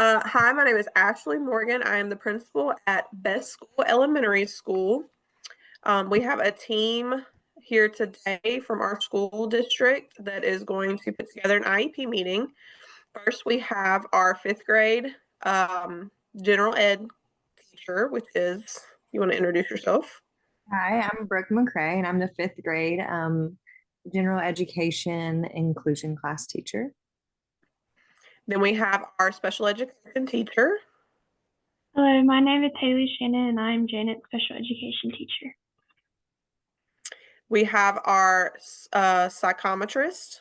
Hi, my name is Ashley Morgan. I am the principal at Best School Elementary School. We have a team here today from our school district that is going to put together an IEP meeting. First, we have our fifth grade general ed teacher, which is, you want to introduce yourself? Hi, I'm Brooke McCray, and I'm the fifth grade general education inclusion class teacher. Then we have our special education teacher. Hello, my name is Shannon, and I'm Janet's special education teacher. We have our psychometrist.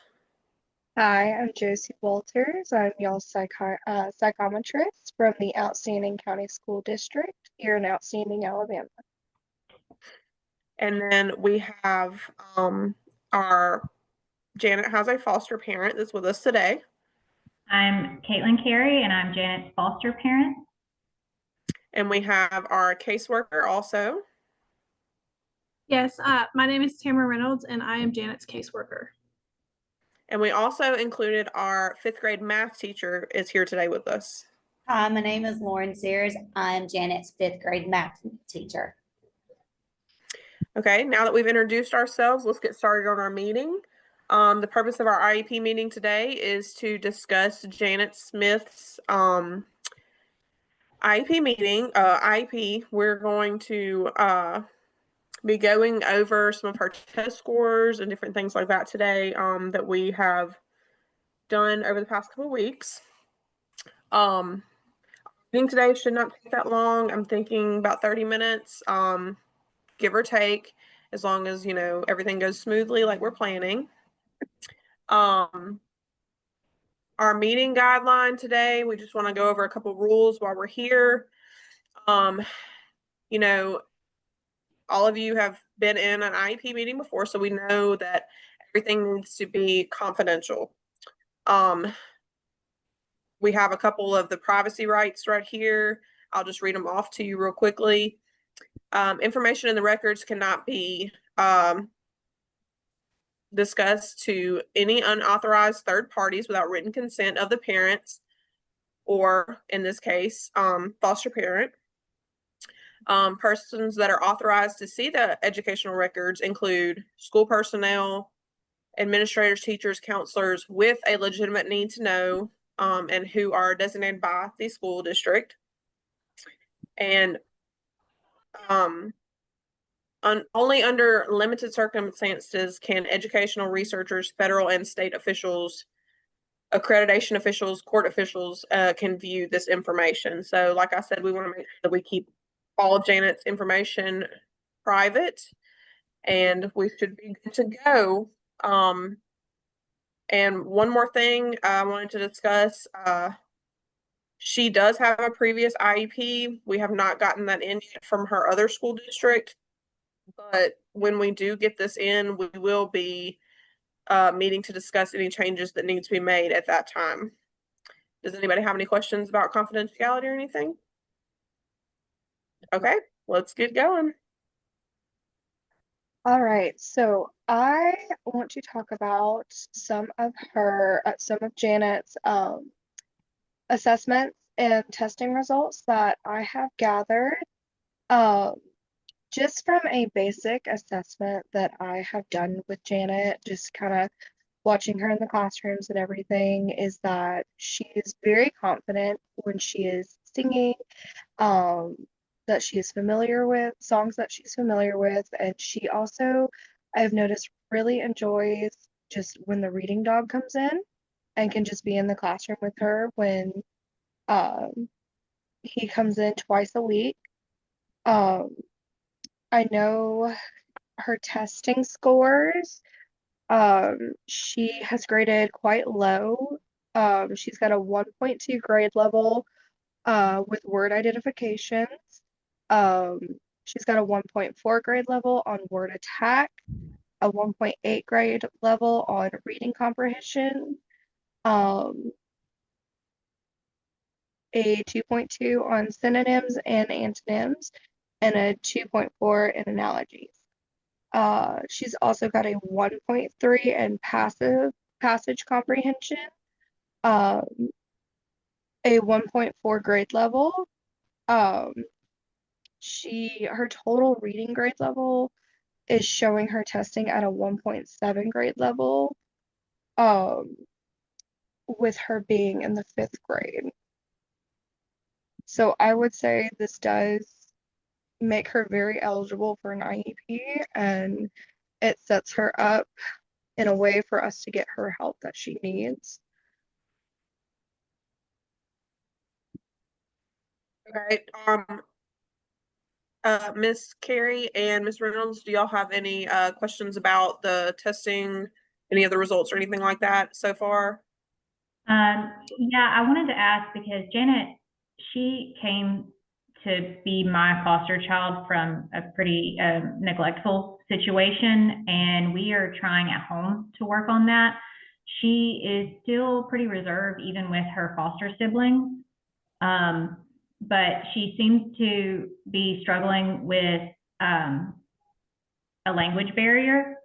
Hi, I'm Josie Walters. I'm y'all's psychometrist from the Outstanding County School District here in Outstanding, Alabama. And then we have our Janet has a foster parent that's with us today. I'm Cary, and I'm Janet's foster parent. And we have our caseworker also. Yes, my name is Tamara Reynolds, and I am Janet's caseworker. And we also included our fifth grade math teacher is here today with us. Hi, my name is Sears. I'm Janet's fifth grade math teacher. Okay, now that we've introduced ourselves, let's get started on our meeting. The purpose of our IEP meeting today is to discuss Janet Smith's IEP meeting. IEP, we're going to be going over some of her test scores and different things like that today that we have done over the past couple of weeks. Meeting today should not take that long. I'm thinking about 30 minutes, give or take, as long as, you know, everything goes smoothly like we're planning. Our meeting guideline today, we just want to go over a couple rules while we're here. You know, all of you have been in an IEP meeting before, so we know that everything needs to be confidential. We have a couple of the privacy rights right here. I'll just read them off to you real quickly. Information in the records cannot be discussed to any unauthorized third parties without written consent of the parents, or in this case, foster parent. Persons that are authorized to see the educational records include school personnel, administrators, teachers, counselors with a legitimate need to know, and who are designated by the school district. And only under limited circumstances can educational researchers, federal and state officials, accreditation officials, court officials can view this information. So like I said, we want to make sure that we keep all of Janet's information private, and we should be good to go. And one more thing I wanted to discuss, she does have a previous IEP. We have not gotten that in yet from her other school district, but when we do get this in, we will be meeting to discuss any changes that need to be made at that time. Does anybody have any questions about confidentiality or anything? Okay, let's get going. All right, so I want to talk about some of Janet's assessments and testing results that I have gathered. Just from a basic assessment that I have done with Janet, just kind of watching her in the classrooms and everything, is that she is very confident when she is singing, that she is familiar with, songs that she's familiar with, and she also, I've noticed, really enjoys just when the reading dog comes in and can just be in the classroom with her when he comes in twice a week. I know her testing scores. She has graded quite low. She's got a 1.2 grade level with word identifications. She's got a 1.4 grade level on word attack, a 1.8 grade level on reading comprehension, a 2.2 on synonyms and antonyms, and a 2.4 in analogies. She's also got a 1.3 in passage comprehension. a 1.4 grade level. Um, her total reading grade level is showing her testing at a 1.7 grade level, with her being in the 5th grade. So I would say this does make her very eligible for an IEP, and it sets her up in a way for us to get her help that she needs. Okay. Miss Cary and Miss Reynolds, do y'all have any questions about the testing, any of the results or anything like that so far? Yeah, I wanted to ask because Janet, she came to be my foster child from a pretty neglectful situation, and we are trying at home to work on that. She is still pretty reserved, even with her foster siblings. But she seems to be struggling with a language barrier.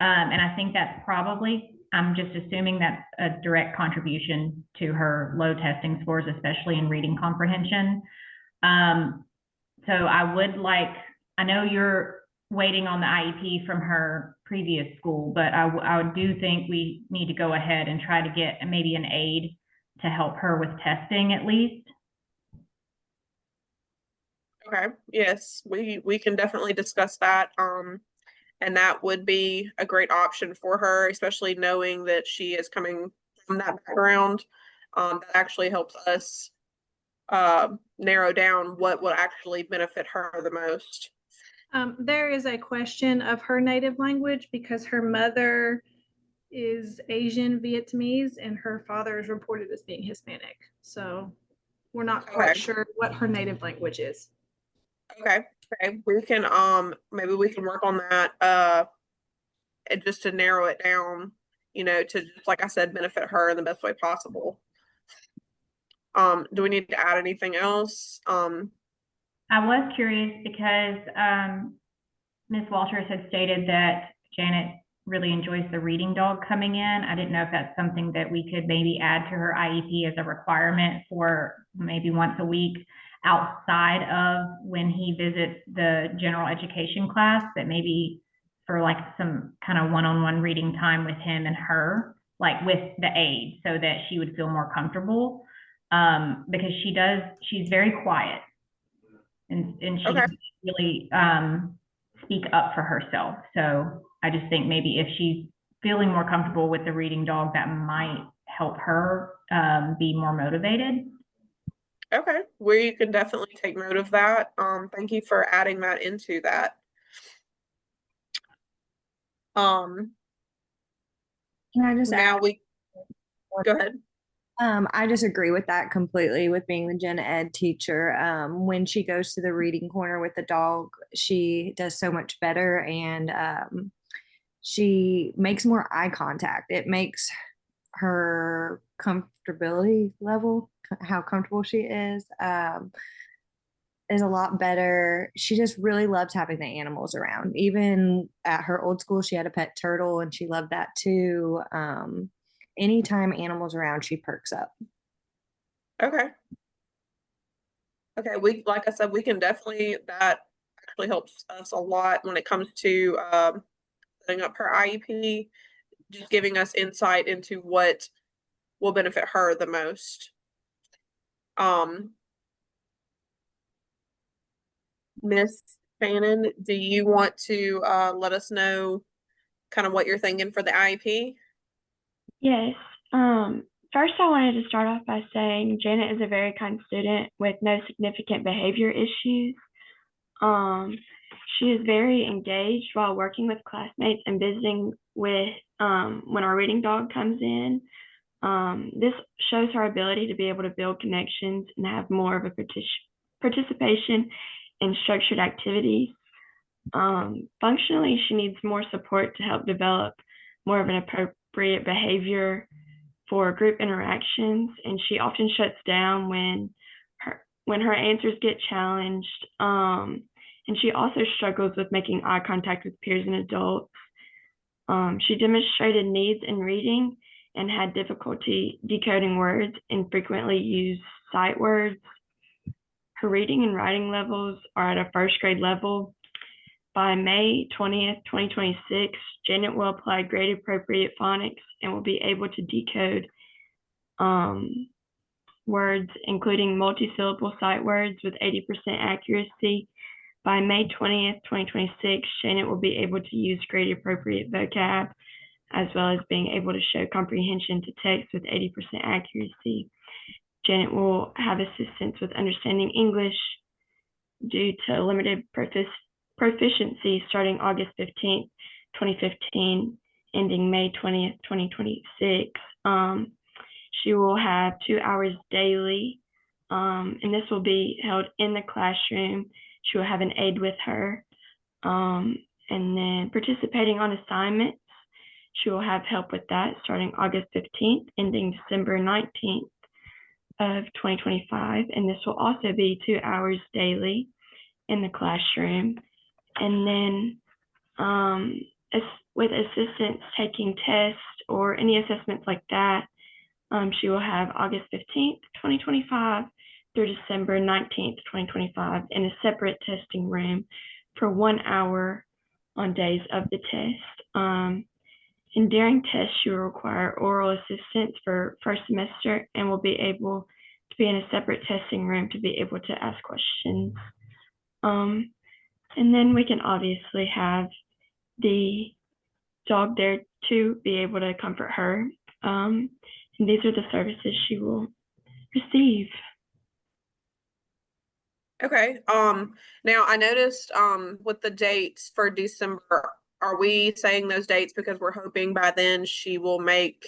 And I think that's probably, I'm just assuming that's a direct contribution to her low testing scores, especially in reading comprehension. So I would like, I know you're waiting on the IEP from her previous school, but I do think we need to go ahead and try to get maybe an aide to help her with testing at least. Okay, yes, we can definitely discuss that. And that would be a great option for her, especially knowing that she is coming from that background. That actually helps us narrow down what will actually benefit her the most. There is a question of her native language because her mother is Asian Vietnamese and her father is reported as being Hispanic. So we're not quite Okay. sure what her native language is. Okay, we can maybe we can work on that and just to narrow it down, to just, like I said, benefit her in the best way possible. Do we need to add anything else? I was curious because Ms. Walters had stated that Janet really enjoys the reading dog coming in. I didn't know if that's something that we could maybe add to her IEP as a requirement for maybe once a week outside of when he visits the general education class, that maybe for like some kind of one-on-one reading time with him and her, like with the aide, so that she would feel more comfortable. Because she's very quiet and she Okay. doesn't really speak up for herself. So I just think maybe if she's feeling more comfortable with the reading dog, that might help her be more motivated. Okay, we can definitely take note of that. Thank you for adding that into that. Can I just Now add? go ahead. I just agree with that completely with being the gen ed teacher. When she goes to the reading corner with the dog, she does so much better and she makes more eye contact. It makes her comfortability level, how comfortable she is a lot better. She just really loves having the animals around. Even at her old school, she had a pet turtle and she loved that too. Anytime animals around, she perks up. Okay. Okay, like I said, we can definitely, that actually helps us a lot when it comes to setting up her IEP, just giving us insight into what will benefit her the most. Miss Shannon, do you want to let us know kind of what you're thinking for the IEP? Yes. First, I wanted to start off by saying Janet is a very kind student with no significant behavior issues. She is very engaged while working with classmates and visiting with when our reading dog comes in. This shows her ability to be able to build connections and have more of a participation in structured activities. Functionally, she needs more support to help develop more of an appropriate behavior for group interactions, and she often shuts down when her answers get challenged. And she also struggles with making eye contact with peers and adults. She demonstrated needs in reading and had difficulty decoding words and frequently used sight words. Her reading and writing levels are at a first grade level. By May 20th, 2026, Janet will apply grade appropriate phonics and will be able to decode words, including multi-syllable sight words with 80% accuracy. By May 20th, 2026, Janet will be able to use grade appropriate vocab, as well as being able to show comprehension to text with 80% accuracy. Janet will have assistance with understanding English due to limited proficiency starting August 15th, 2015, ending May 20th, 2026. She will have 2 hours daily, and this will be held in the classroom. She will have an aide with her, and then participating on assignments. She will have help with that starting August 15th, ending December 19th of 2025, and this will also be 2 hours daily in the classroom. And then with assistance taking tests or any assessments like that, she will have August 15th, 2025 through December 19th, 2025 in a separate testing room for 1 hour on days of the test. And during tests, she will require oral assistance for first semester and will be able to be in a separate testing room to be able to ask questions. And then we can obviously have the dog there to be able to comfort her. And these are the services she will receive. Okay. Now I noticed with the dates for December, are we saying those dates because we're hoping by then she will make,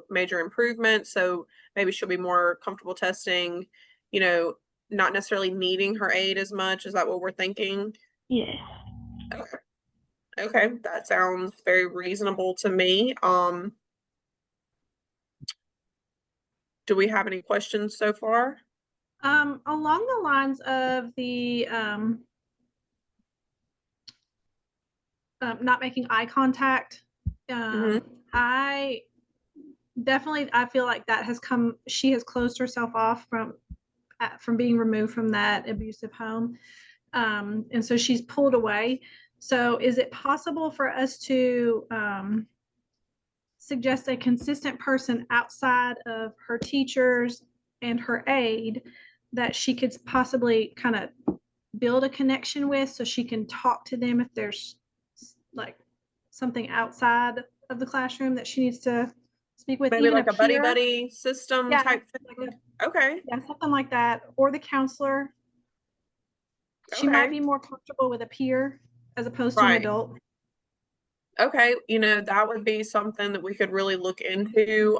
major improvements? So maybe she'll be more comfortable testing, not necessarily needing her aid as much. Is that what we're thinking? Yes. Okay. That sounds very reasonable to me. Do we have any questions so far? Along the lines of the not making eye contact, I feel like that has she has closed herself off from being removed from that abusive home, and so she's pulled away. So is it possible for us to suggest a consistent person outside of her teachers and her aide that she could possibly kind of build a connection with, so she can talk to them if there's like something outside of the classroom that she needs to speak with? Maybe even like a peer? buddy system type thing? Okay. Yeah, something like that. Or the counselor. She might be more comfortable with a peer as opposed to an adult. Okay, that would be something that we could really look into.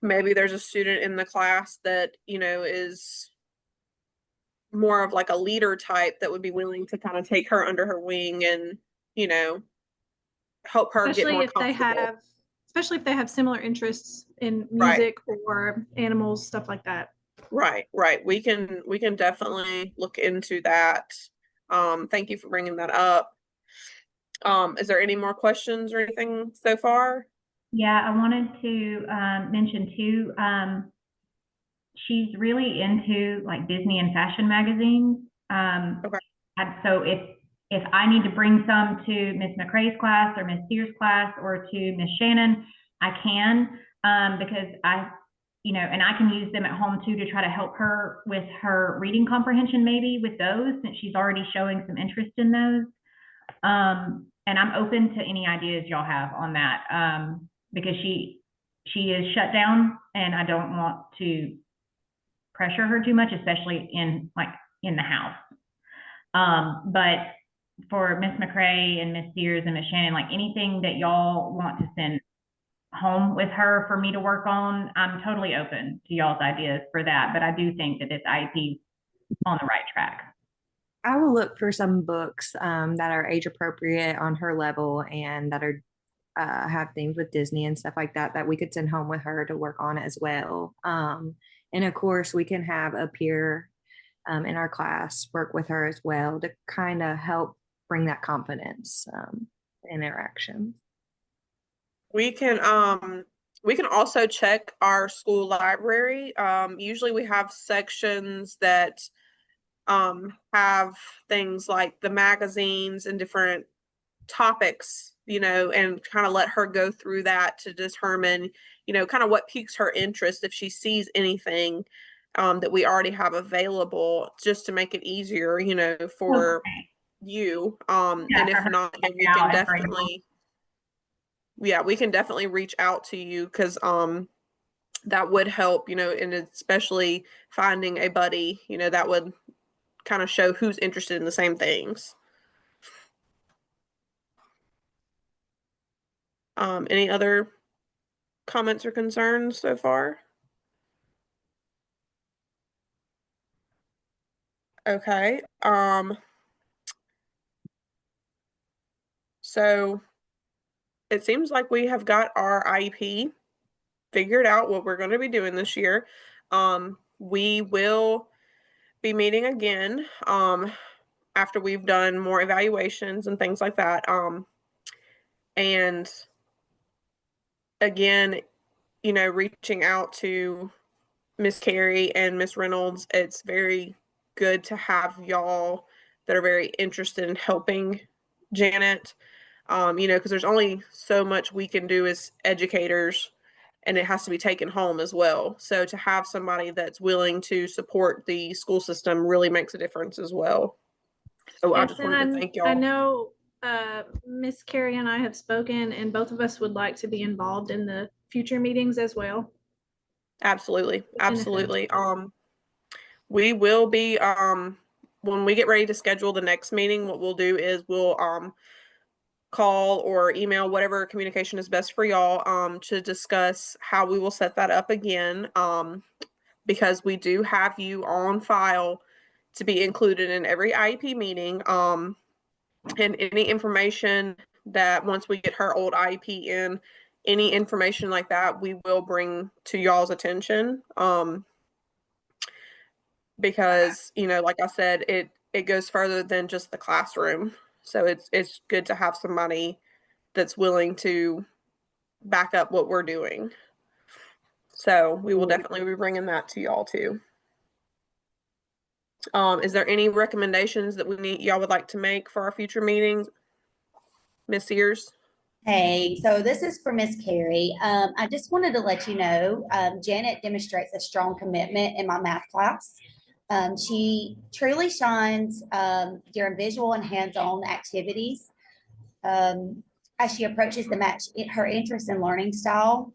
Maybe there's a student in the class that, is more of like a leader type that would be willing to kind of take her under her wing and, help her get more comfortable. Especially if they have similar interests in music or animals, stuff like that. Right. We can definitely look into that. Thank you for bringing that up. Is there any more questions or anything so far? Yeah, I wanted to mention too, she's really into like Disney and fashion magazines. Okay. And so if I need to bring some to Miss McCray's class or Miss Sears' class or to Miss Shannon, I can, because and I can use them at home too to try to help her with her reading comprehension, maybe with those, since she's already showing some interest in those. And I'm open to any ideas y'all have on that, because she is shut down and I don't want to pressure her too much, especially in the house. But for Miss McCray and Miss Sears and Miss Shannon, like anything that y'all want to send home with her for me to work on, I'm totally open to y'all's ideas for that. But I do think that this IEP is on the right track. I will look for some books that are age appropriate on her level and that are have things with Disney and stuff like that we could send home with her to work on as well. And of course, we can have a peer in our class work with her as well to kind of help bring that confidence interaction. We can also check our school library. Usually we have sections that have things like the magazines and different topics, and kind of let her go through that to determine, kind of what piques her interest if she sees anything that we already have available, just to make it easier, for Okay. you. Yeah, And for if her not, to then check we out can and bring them. definitely reach out to you, because that would help, and especially finding a buddy, that would kind of show who's interested in the same things. Any other comments or concerns so far? Okay. So it seems like we have got our IEP figured out, what we're going to be doing this year. We will be meeting again after we've done more evaluations and things like that. And again, reaching out to Miss Cary and Miss Reynolds, it's very good to have y'all that are very interested in helping Janet. Because there's only so much we can do as educators, and it has to be taken home as well. So to have somebody that's willing to support the school system really makes a difference as well. So I Yes, just and wanted to thank I y'all. know Miss Carrie and I have spoken, and both of us would like to be involved in the future meetings as well. Absolutely. Benefit. Absolutely. We will be, when we get ready to schedule the next meeting, what we'll do is we'll call or email, whatever communication is best for y'all, to discuss how we will set that up again, because we do have you on file to be included in every IEP meeting, and any information that, once we get her old IEP in, any information like that, we will bring to y'all's attention, because like I said, it goes further than just the classroom. So it's good to have somebody that's willing to back up what we're doing. So we will definitely be bringing that to y'all too. Is there any recommendations that y'all would like to make for our future meetings? Miss Sears? Hey, so this is for Miss Cary. I just wanted to let you know, Janet demonstrates a strong commitment in my math class. She truly shines during visual and hands-on activities. As she approaches the match her interest in learning style.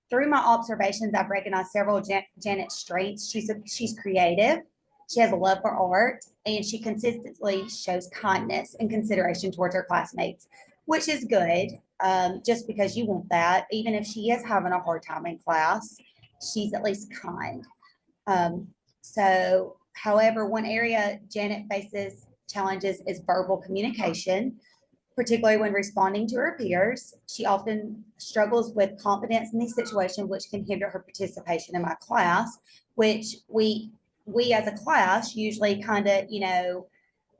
Through my observations, I've recognized several Janet's strengths. She's creative. She has a love for art, and she consistently shows kindness and consideration towards her classmates, which is good. Just because you want that, even if she is having a hard time in class, she's at least kind. However, one area Janet faces challenges is verbal communication, particularly when responding to her peers. She often struggles with confidence in these situations, which can hinder her participation in my class, which we as a class usually kind of,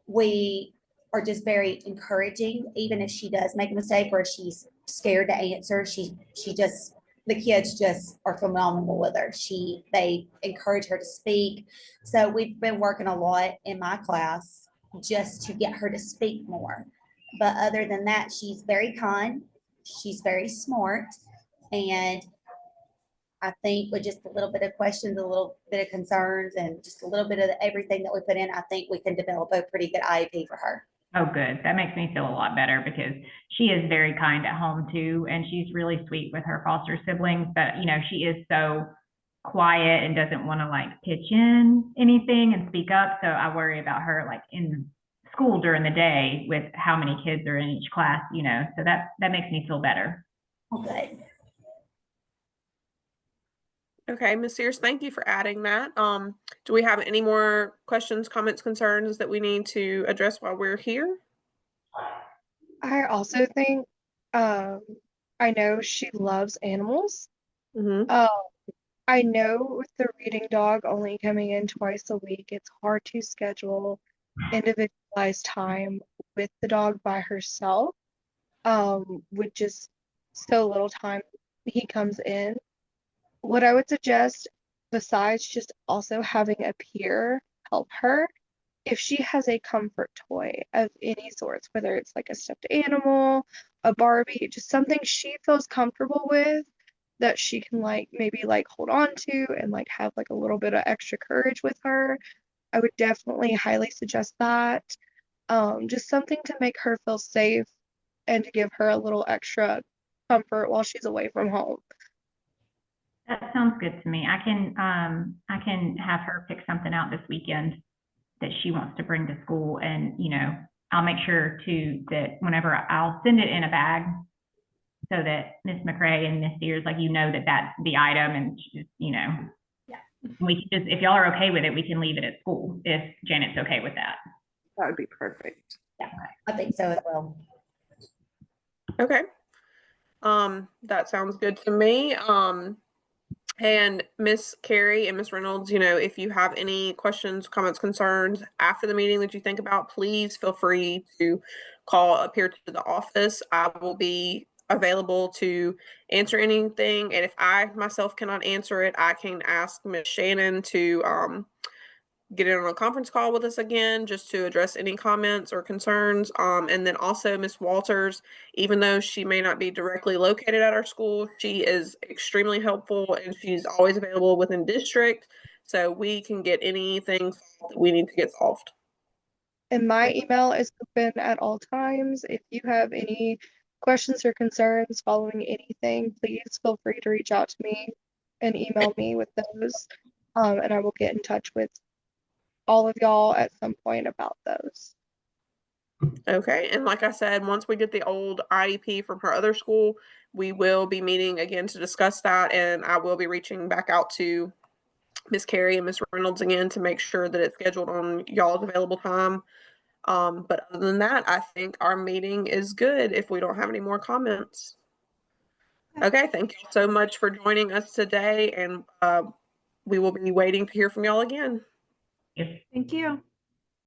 we are just very encouraging, even if she does make a mistake or she's scared to answer. The kids just are phenomenal with her. They encourage her to speak. So we've been working a lot in my class just to get her to speak more. But other than that, she's very kind. She's very smart. And I think with just a little bit of questions, a little bit of concerns, and just a little bit of everything that we put in, I think we can develop a pretty good IEP for her. Oh, good. That makes me feel a lot better because she is very kind at home too, and she's really sweet with her foster siblings. But she is so quiet and doesn't want to like pitch in anything and speak up. So I worry about her like in school during the day with how many kids are in each class. So that makes me feel better. Okay. Okay, Ms. Sears, thank you for adding that. Do we have any more questions, comments, concerns that we need to address while we're here? I also think, I know she loves animals. Mm-hmm. I know with the reading dog only coming in twice a week, it's hard to schedule individualized time with the dog by herself, with just so little time he comes in. What I would suggest, besides just also having a peer help her, if she has a comfort toy of any sorts, whether it's like a stuffed animal, a Barbie, just something she feels comfortable with that she can like maybe like hold on to and like have like a little bit of extra courage with her, I would definitely highly suggest that. Just something to make her feel safe and to give her a little extra comfort while she's away from home. That sounds good to me. I can have her pick something out this weekend that she wants to bring to school, and I'll make sure too that whenever I'll send it in a bag so that Miss McCray and Miss Sears, like, that that's the item, and we can just, if y'all are okay with it, we can leave it at school if Janet's okay with that. That would be perfect. Yeah, I think so as well. Okay. That sounds good to me. And Miss Cary and Miss Reynolds, if you have any questions, comments, concerns after the meeting that you think about, please feel free to call up here to the office. I will be available to answer anything. And if I myself cannot answer it, I can ask Miss Shannon to get in on a conference call with us again, just to address any comments or concerns. And then also Miss Walters, even though she may not be directly located at our school, she is extremely helpful and she's always available within district. So we can get anything that we need to get solved. And my email is open at all times. If you have any questions or concerns following anything, please feel free to reach out to me and email me with those. And I will get in touch with all of y'all at some point about those. Okay. And like I said, once we get the old IEP from her other school, we will be meeting again to discuss that. And I will be reaching back out to Miss Cary and Miss Reynolds again to make sure that it's scheduled on y'all's available time. But other than that, I think our meeting is good if we don't have any more comments. Okay. Thank you so much for joining us today. And we will be waiting to hear from y'all again. Yes. Thank you.